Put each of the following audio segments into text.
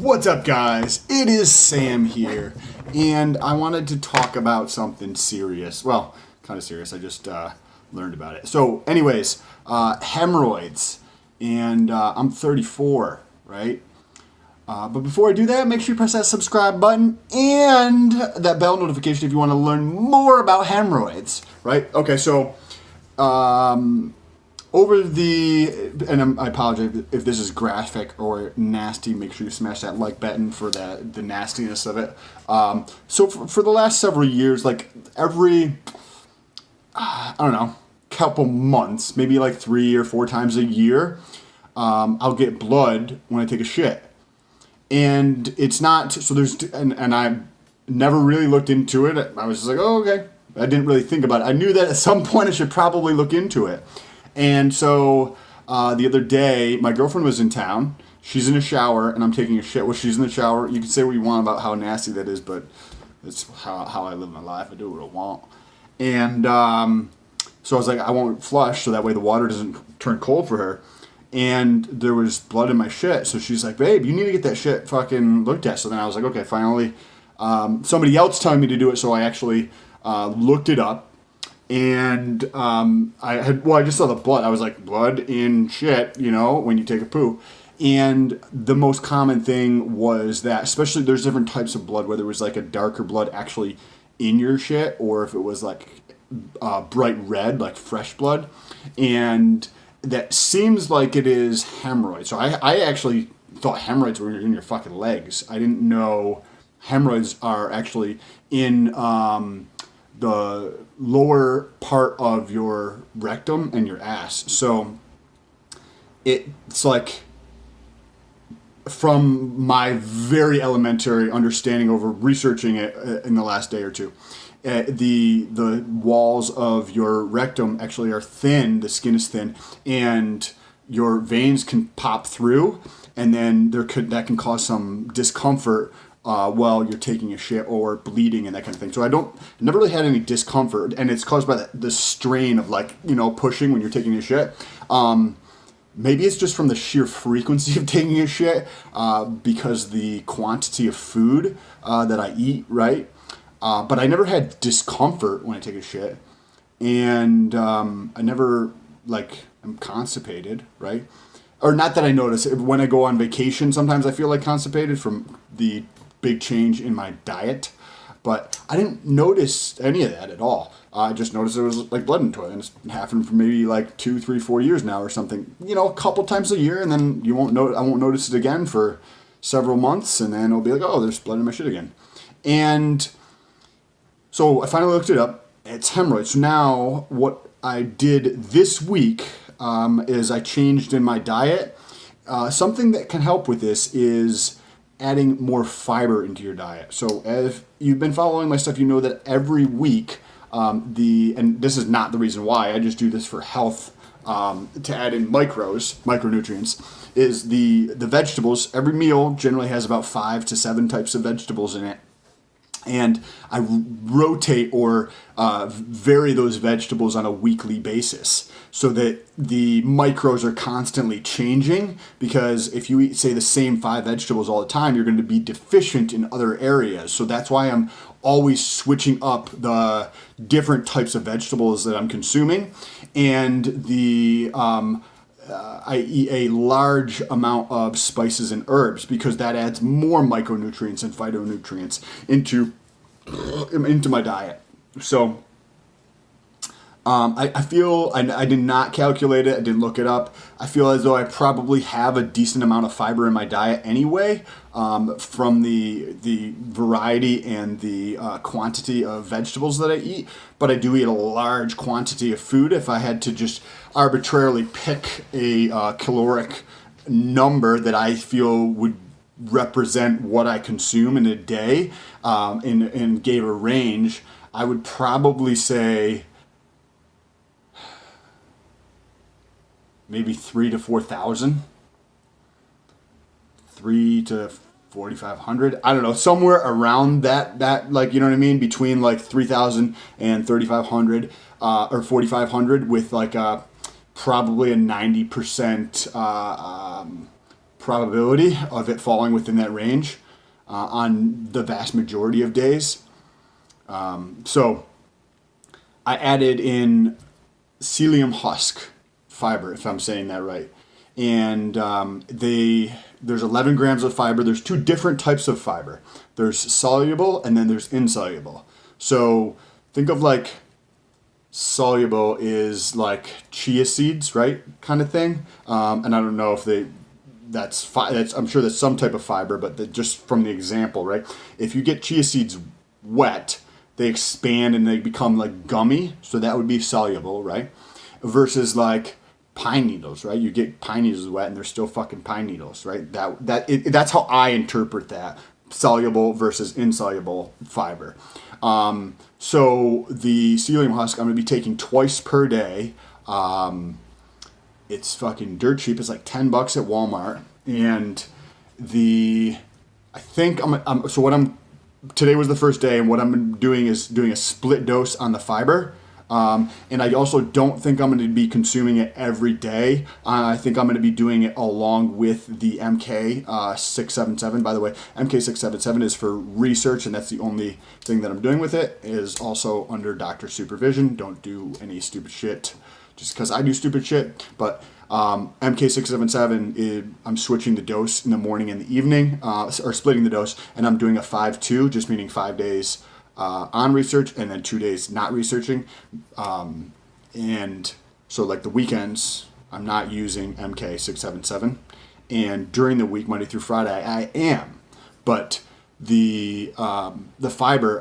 What's up, guys? It is Sam here, and I wanted to talk about something serious. Well, kind of serious. I just learned about it. So, anyways, hemorrhoids, and I'm 34, right? But before I do that, make sure you press that subscribe button and that bell notification if you want to learn more about hemorrhoids, right? Okay, so I apologize if this is graphic or nasty. Make sure you smash that like button for the nastiness of it. So for the last several years, like every, I don't know, couple months, maybe like 3 or 4 times a year, I'll get blood when I take a shit. And it's not, so and I never really looked into it. I was just like, oh, okay. I didn't really think about it. I knew that at some point I should probably look into it. And so the other day, my girlfriend was in town. She's in a shower, and I'm taking a shit. Well, she's in the shower. You can say what you want about how nasty that is, but it's how I live my life. I do what I want. And so I was like, I won't flush, so that way the water doesn't turn cold for her. And there was blood in my shit. So she's like, babe, you need to get that shit fucking looked at. So then I was like, okay, finally. Somebody else telling me to do it, so I actually looked it up. And I just saw the blood. I was like, blood in shit, when you take a poo. And the most common thing was that, especially there's different types of blood, whether it was like a darker blood actually in your shit, or if it was like bright red, like fresh blood. And that seems like it is hemorrhoids. So I actually thought hemorrhoids were in your fucking legs. I didn't know hemorrhoids are actually in the lower part of your rectum and your ass. So it's like, from my very elementary understanding over researching it in the last day or two, the walls of your rectum actually are thin, the skin is thin, and your veins can pop through, and then that can cause some discomfort while you're taking a shit or bleeding and that kind of thing. So I never really had any discomfort, and it's caused by the strain of pushing when you're taking a shit. Maybe it's just from the sheer frequency of taking a shit because the quantity of food that I eat, right? But I never had discomfort when I take a shit, and I never I'm constipated, right? Or not that I notice. When I go on vacation, sometimes I feel like constipated from the big change in my diet, but I didn't notice any of that at all. I just noticed there was like blood in the toilet, and it's happened for maybe like 2, 3, 4 years now or something. A couple times a year, and then I won't notice it again for several months, and then it'll be like, oh, there's blood in my shit again. And so I finally looked it up. It's hemorrhoids. So now what I did this week is I changed in my diet. Something that can help with this is adding more fiber into your diet. So if you've been following my stuff, you know that every week, and this is not the reason why, I just do this for health, to add in micronutrients, is the vegetables. Every meal generally has about 5 to 7 types of vegetables in it. And I rotate or vary those vegetables on a weekly basis so that the micros are constantly changing, because if you eat, say, the same 5 vegetables all the time, you're going to be deficient in other areas. So that's why I'm always switching up the different types of vegetables that I'm consuming. And I eat a large amount of spices and herbs, because that adds more micronutrients and phytonutrients into my diet. So I feel, I did not calculate it, I didn't look it up. I feel as though I probably have a decent amount of fiber in my diet anyway, from the variety and the quantity of vegetables that I eat. But I do eat a large quantity of food. If I had to just arbitrarily pick a caloric number that I feel would represent what I consume in a day, and gave a range, I would probably say maybe 3,000 to 4,000, 3 to 4,500. I don't know, somewhere around that, you know what I mean? Between like 3,000 and 3,500, or 4,500, with probably a 90% probability of it falling within that range on the vast majority of days. So I added in psyllium husk fiber, if I'm saying that right. And there's 11 grams of fiber. There's two different types of fiber. There's soluble and then there's insoluble. So think of like soluble is like chia seeds, right? Kind of thing. And I don't know if that's I'm sure that's some type of fiber, but just from the example, right? If you get chia seeds wet, they expand and they become like gummy. So that would be soluble, right? Versus like pine needles, right? You get pine needles wet and they're still fucking pine needles, right? That's how I interpret that. Soluble versus insoluble fiber. So the psyllium husk I'm going to be taking twice per day. It's fucking dirt cheap. It's like $10 at Walmart. And today was the first day, and what I'm doing is doing a split dose on the fiber. And I also don't think I'm going to be consuming it every day. I think I'm going to be doing it along with the MK677. By the way, MK677 is for research, and that's the only thing that I'm doing with it. It is also under doctor supervision. Don't do any stupid shit just because I do stupid shit. But MK677, I'm switching the dose in the morning and the evening, or splitting the dose, and I'm doing a 5-2, just meaning 5 days on research and then 2 days not researching. And so like the weekends, I'm not using MK677. And during the week, Monday through Friday, I am. But the fiber,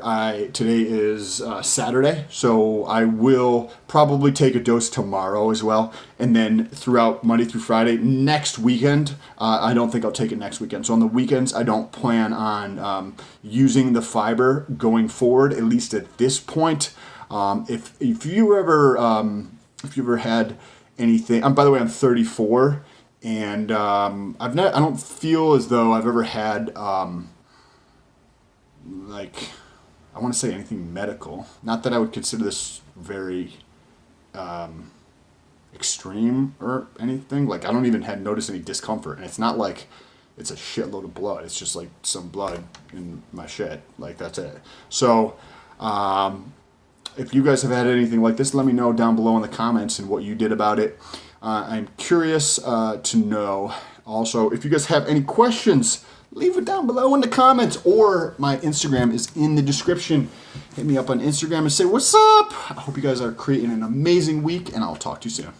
today is Saturday, so I will probably take a dose tomorrow as well. And then throughout Monday through Friday, next weekend, I don't think I'll take it next weekend. So on the weekends, I don't plan on using the fiber going forward, at least at this point. If you ever had anything, by the way, I'm 34, and I don't feel as though I've ever had like, I want to say anything medical. Not that I would consider this very extreme or anything. Like, I don't even notice any discomfort, and it's not like it's a shitload of blood. It's just like some blood in my shit. Like, that's it. So, if you guys have had anything like this, let me know down below in the comments and what you did about it. I'm curious to know. Also, if you guys have any questions, leave it down below in the comments, or my Instagram is in the description. Hit me up on Instagram and say, what's up? I hope you guys are creating an amazing week, and I'll talk to you soon.